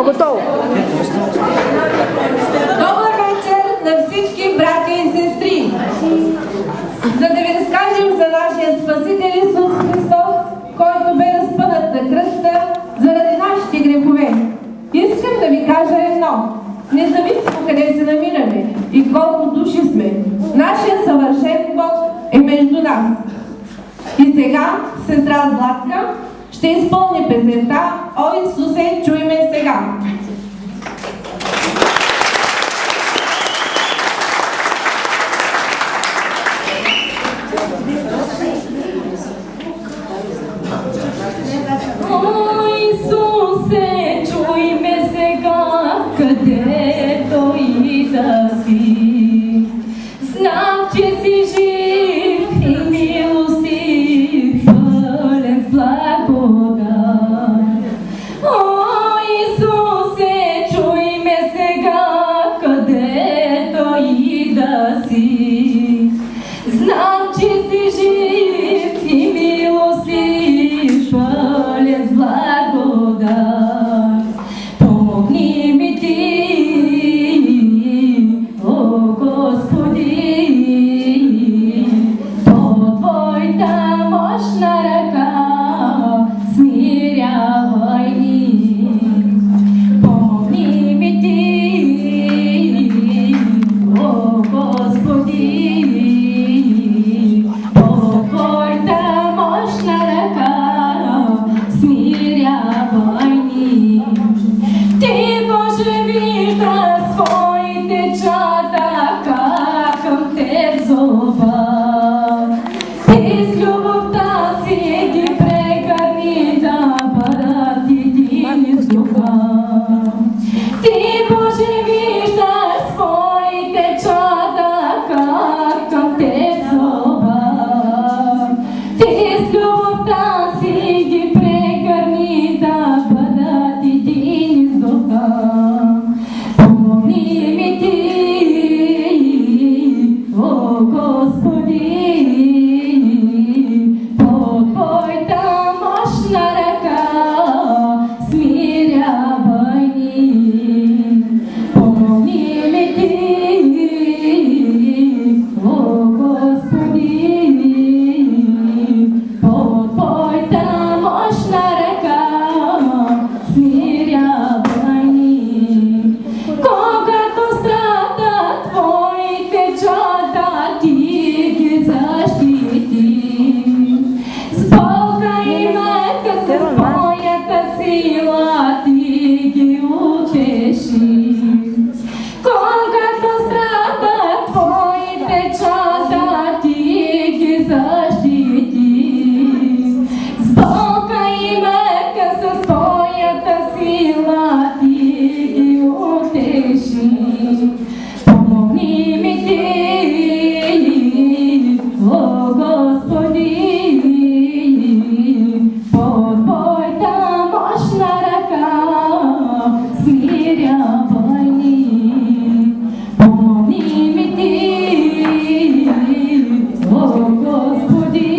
Готово. Добър вечер на всички братя и сестри! За да ви разкажем за нашия Спасител Исус Христос, който бе разпънат на кръста заради нашите грехове. Искам да ви кажа едно. Независимо къде се намираме и колко души сме, нашият съвършен Бог е между нас. И сега сестра Златка ще изпълни песента "О Исусе, чуй ме сега". О Исусе, чуй ме сега, където и да си. Знам, че си жив и милостив, пълен с благодат. О Исусе, чуй ме сега, където и да си. Знам, че си жив и милостив, пълен с благодат. Помогни ми ти, о Господи, по Твоята мощна ръка смирявай ни. Помогни ми ти, о Господи, по Твоята мощна ръка смирявай ни. Ти, Боже, вижда своите чада, как към Теб зова. Ти с любовта си ги прегърни да бъдат едини с духа. Ти, Боже, виждаш своите чада, как към Теб зова. Ти с любовта си ги прегърни да бъдат едини с духа. Помогни ми ти, о Господи, по Твоята мощна ръка смирявай ни. Помогни ми ти, о Господи, по Твоята мощна ръка смирявай ни. Когато страдат Твоите чада, Ти ги защити. С болка и мъка, с Твоята сила Ти ги утеши. Когато страдат Твоите чада, Ти ги защити. С болка и мъка, с Твоята сила Ти ги утеши. Помогни ми ти, о Господи, по Твоята мощна ръка смирявай ни. Помогни ми ти, о Господи,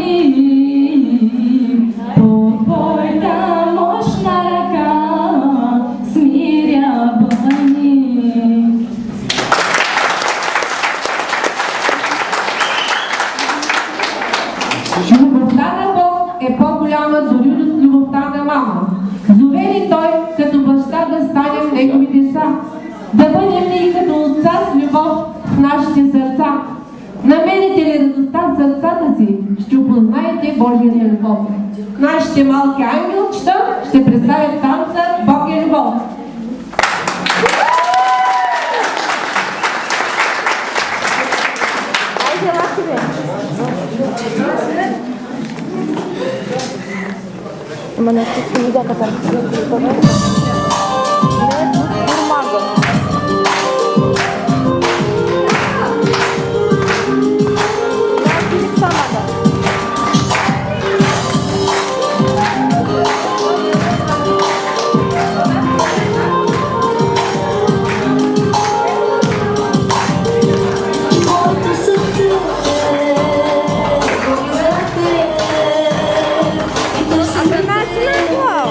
по Твоята мощна ръка смирявай ни. Любовта на Бог е по-голяма дори от любовта на мама. Зове ли Той като баща да станем Негови деца? Да бъдем ли като отца с любов в нашите сърца? Намерите ли радостта в сърцата си, ще опознаете Божията любов. Нашите малки ангелчета ще представят танца "Бог е любов". Айде, лаки бе. Има нещо, че не бяха там. Не, турмага. Wow!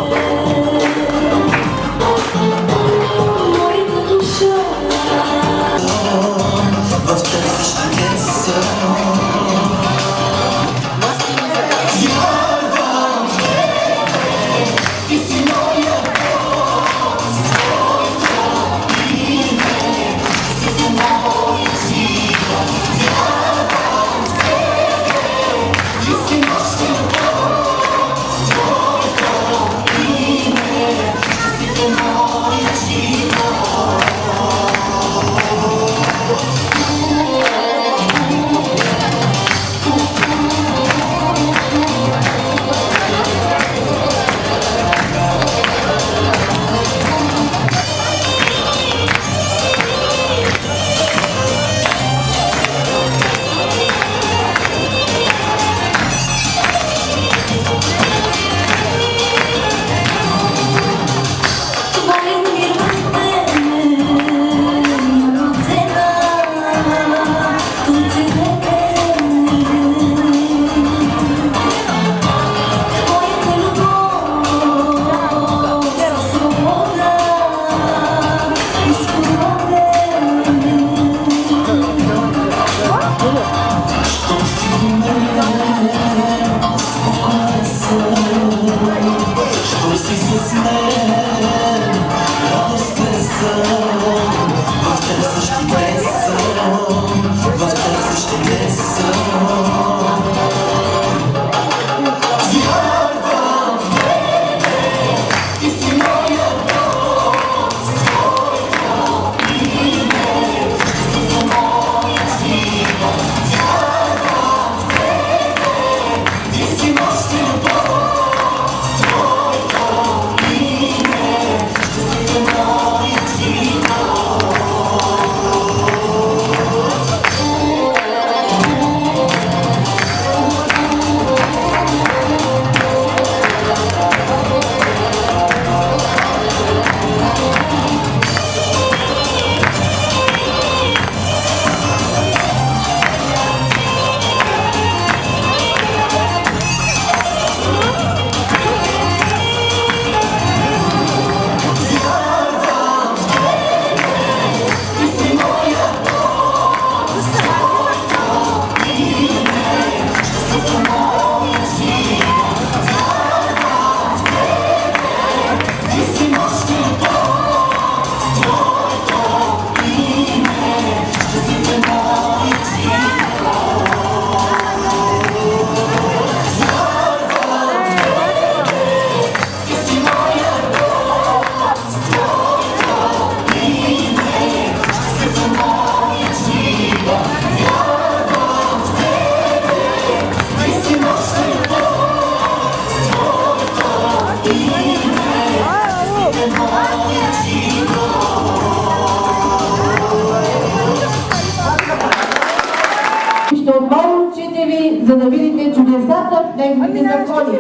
за да видите чудесата в неговите закони.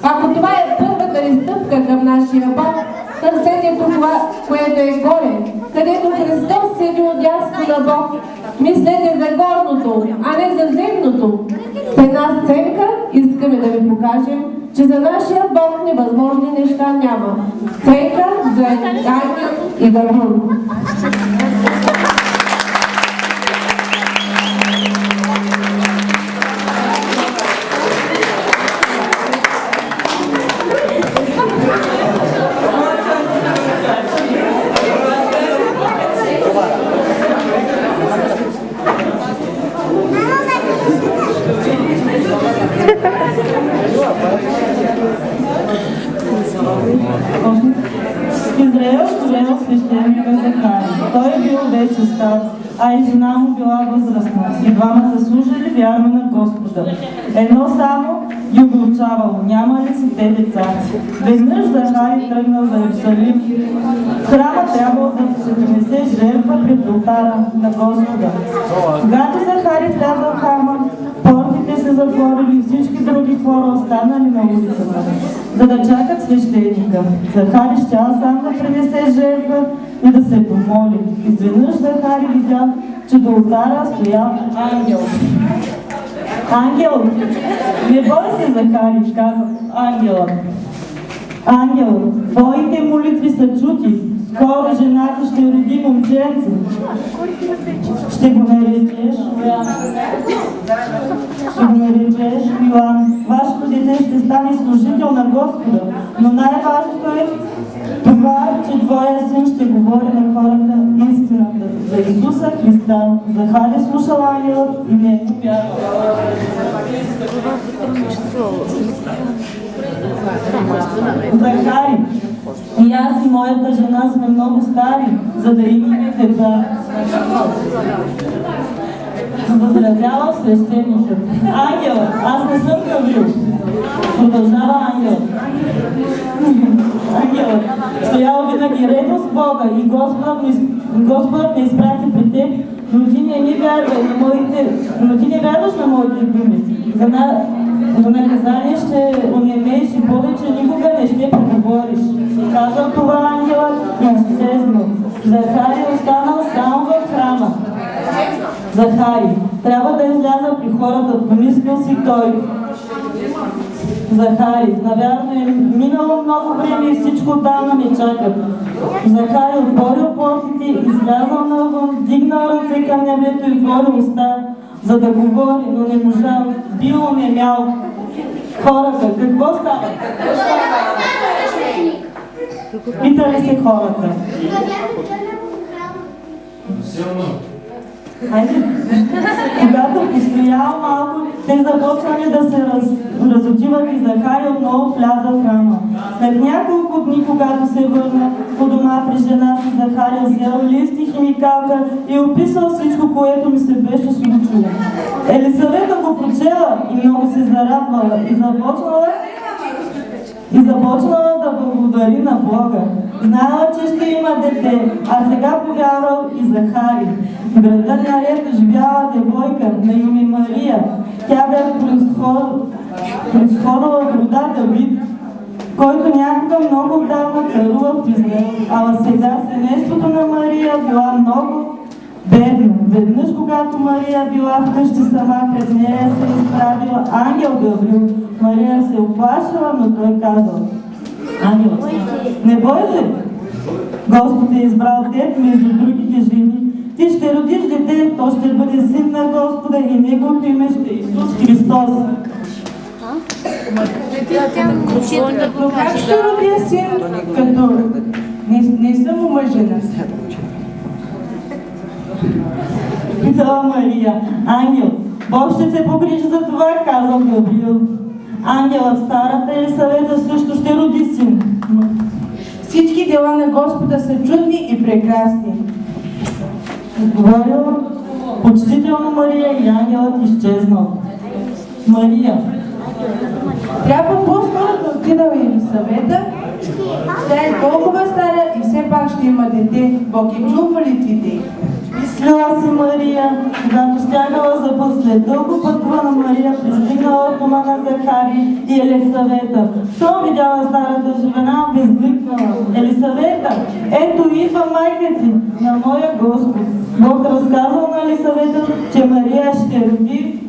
Ако това е първата ни стъпка към нашия Бог, търсете това, което е горе, където Христос седи отдясно на Бог. Мислете за горното, а не за земното. С една сценка искаме да ви покажем, че за нашия Бог невъзможни неща няма. Сценка за ангел и гармон. Израел строял свещеника Захарий. Той е бил вече стар, а и жена му била възрастна. И двамата служили вярно на Господа. Едно само ги обучавало, няма ли си те деца? Веднъж Захарий тръгнал за Иерусалим. В храма трябвало да се принесе жертва пред олтара на Господа. Когато Захарий влязъл в храма, портите се затворили и всички други хора останали на улицата, за да чакат свещеника. Захарий щял сам да принесе жертва и да се помоли. Изведнъж Захарий видял, че до олтара стоял ангел. Ангел! Не бой се, Захарий, каза ангелът. Ангел, твоите молитви са чути. Скоро жената ще роди момченце. Ще го наречеш Йоан. Ще го наречеш Йоан. Вашето дете ще стане служител на Господа. Но най-важното е това, че твоя син ще говори на хората истината за Исуса Христа. Захарий слушал ангелът и не вярвал. Захарий, И аз и моята жена сме много стари, за да имаме деца. Възразява свещеникът. Ангелът, аз не съм Гаврил. Продължава ангелът. Ангелът, стоял винаги редно с Бога и Господът ме изпрати при теб, но ти не вярваш на моите думи. За наказание ще онемееш и повече никога не ще проговориш. Казал това ангелът и изчезнал. Захари останал само в храма. Захари, трябва да изляза при хората, помислил си той. Захари, навярно е минало много време и всичко отдавна ме чакат. Захари отворил портите, излязал навън, дигнал ръце към небето и отворил уста, за да говори, но не можал, бил онемял. Хората, какво става? Питали се хората. Хайде. Когато постоял малко, те започнали да се разотиват и Захари отново вляза в храма. След няколко дни, когато се върна по дома при жена си, Захари взел лист и химикалка и описал всичко, което ми се беше случило. Елисавета го прочела и много се зарадвала и започнала да благодари на Бога. Знала, че ще има дете, а сега повярвал и Захари. В града наред живяла девойка на име Мария. Тя бе произходила от рода Давид, който някога много отдавна царува в Израел. А сега семейството на Мария била много бедно. Веднъж, когато Мария била вкъщи сама, пред нея се изправила ангел Гаврил. Мария се оплашила, но той казал: ангел, не бой се, Господ е избрал теб между другите жени. Ти ще родиш дете, то ще бъде син на Господа и неговото име ще е Исус Христос. Но как ще родя син, като не съм омъжена? Питала Мария: ангел, Бог ще се погрижи за това, казал Гаврил. Ангелът, старата Елисавета, също ще роди син. Всички дела на Господа са чудни и прекрасни. Говорила почтително Мария и ангелът изчезнал. Мария: Трябва по-скоро да отида в Елисавета. Тя е толкова стара и все пак ще има дете. Бог е чул молитвите. Мислила си Мария, когато стягала за път. След дълго пътувана Мария пристигнала от дома на Захари и Елисавета. Щом видяла старата жена, възкликнала: Елисавета, ето идва майка ти на моя Господ. Бог разказал на Елисавета, че Мария ще роди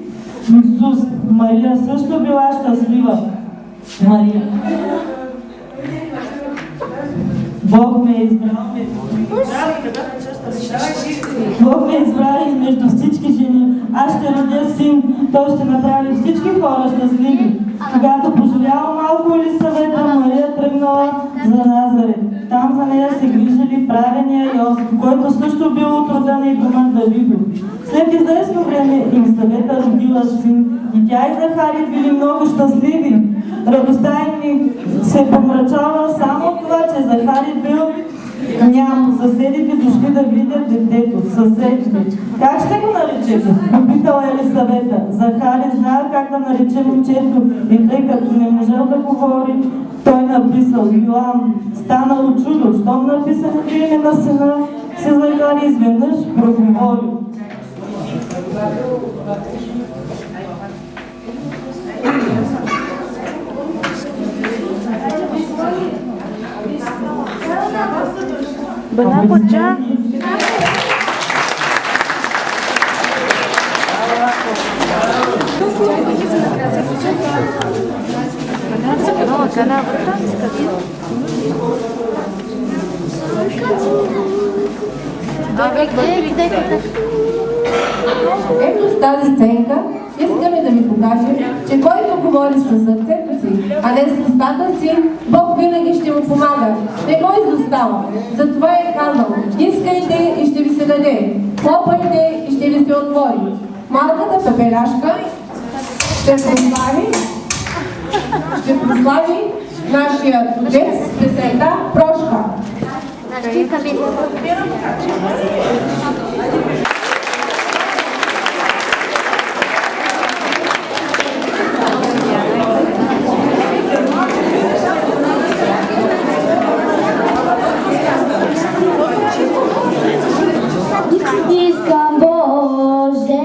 Исус. Мария също била щастлива. Мария: Бог ме е избрал между всички жени. Аз ще родя син, той ще направи всички хора щастливи. Когато поживяла малко Елисавета, Мария тръгнала за Назарет. Там за нея се грижили правения Йосиф, който също бил от рода на Ибрахим Давидов. След известно време Елисавета родила син и тя и Захари били много щастливи. Радостта им се помрачава само от това, че Захари бил ням. Съседите дошли да видят детето. Съседите: как ще го наречете? Попитала Елисавета. Захари знал как да нарече момчето и тъй като не можел да говори, той написал Йоан. Станало чудо, щом написано име на сина си, Захари изведнъж проговори. Бана Боджа. Ето с тази сценка искаме да ви покажем, че който говори със сърцето си, а не с устата си, Бог винаги ще му помага. Не го изостава. Затова е казал: искайте и ще ви се даде. Хлопайте и ще ви се отвори. Малката пепеляшка ще прослави нашия отец с песента Прошка. Искам, Боже,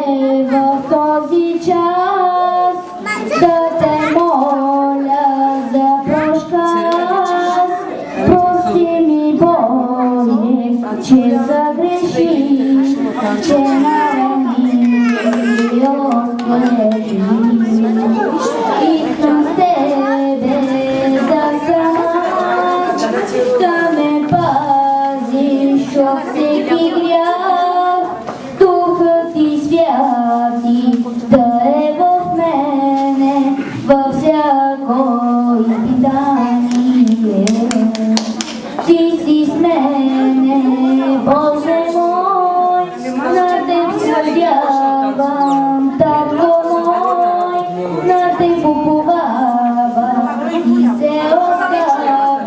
в този час да те моля за прошка. Прости ми, Боже, че съгреших, че нарани отклежи. Искам с Тебе да съм аз, да ме пазиш от всеки грях. Духът Ти святи да е в мене във всяко изпитание. Ти си с мене, Боже мой, на Теб се надявам, Татко мой, на Теб уповавам и се оставям,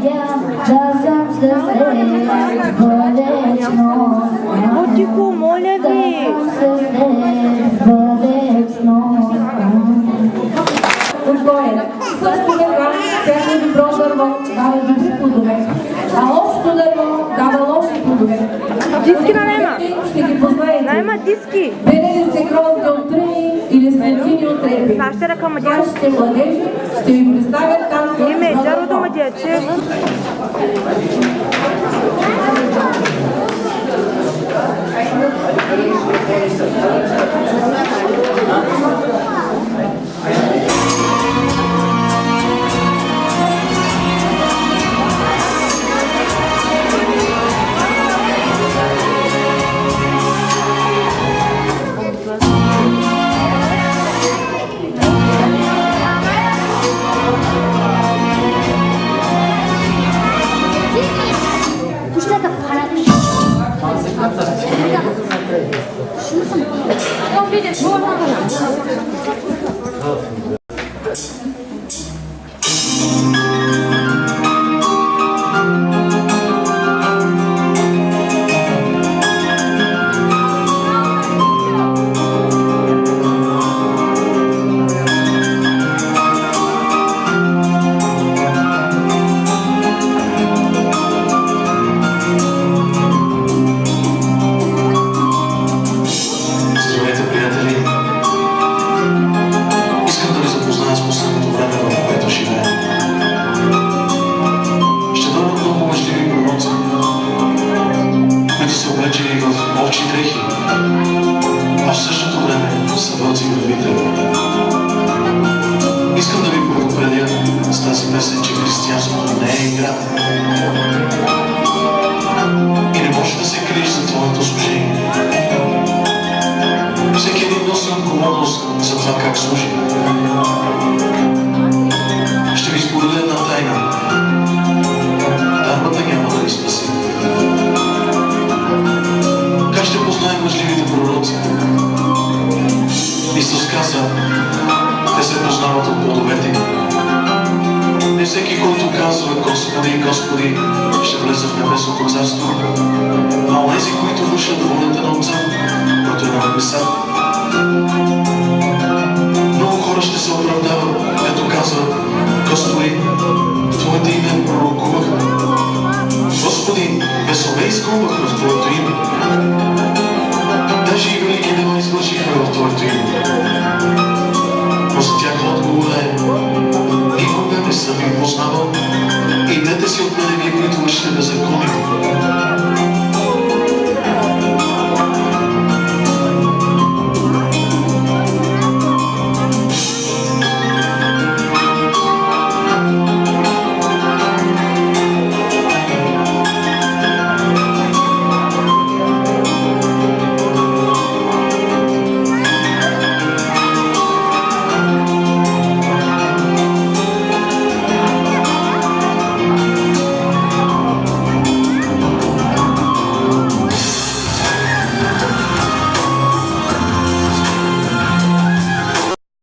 да съм с Теб вечно. Тихо, моля Да ви! съм с Теб вечно. Отгоре. Също така, всяко добро дърво дава добри плодове, а лошото дърво дава лоши плодове. Диски на Нема! Ще ги познаете. Найма диски! Бере ли се грозди от тръни или светлини от репи? Нашите ръка мадяч. Нашите младежи ще ви представят танца Име, на джаро до дърво. мадяче. Здравейте, приятели! Искам да ви запозная с последното време, в което живеем. Ще дойдат много мъжливи пророци, които са облечени в овчи дрехи, а в същото време са вълци грабители. Искам да ви предупредя с тази песен, че християнството не е игра. И не може да се криеш за твоето служение. Всеки един носи отговорност за това как служи. Ще ви споделя една тайна. Дарбата няма да ви спаси. Как ще познаем мъжливите пророци? Исус каза, те се познават от плодовете. Не всеки, който казва Господи, Господи, ще влезе в небесното царство, а онези, които вършат волята на Отца, който е на небесата. Много хора ще се оправдават, като казват: Господи, в Твоето име пророкувахме. Господи, бесове изгонвахме в Твоето име. Даже и велики дела извършихме в Твоето име. Но за тях отговора е: никога не съм ви познавал. Идете си от мене, вие, които вършите беззаконие.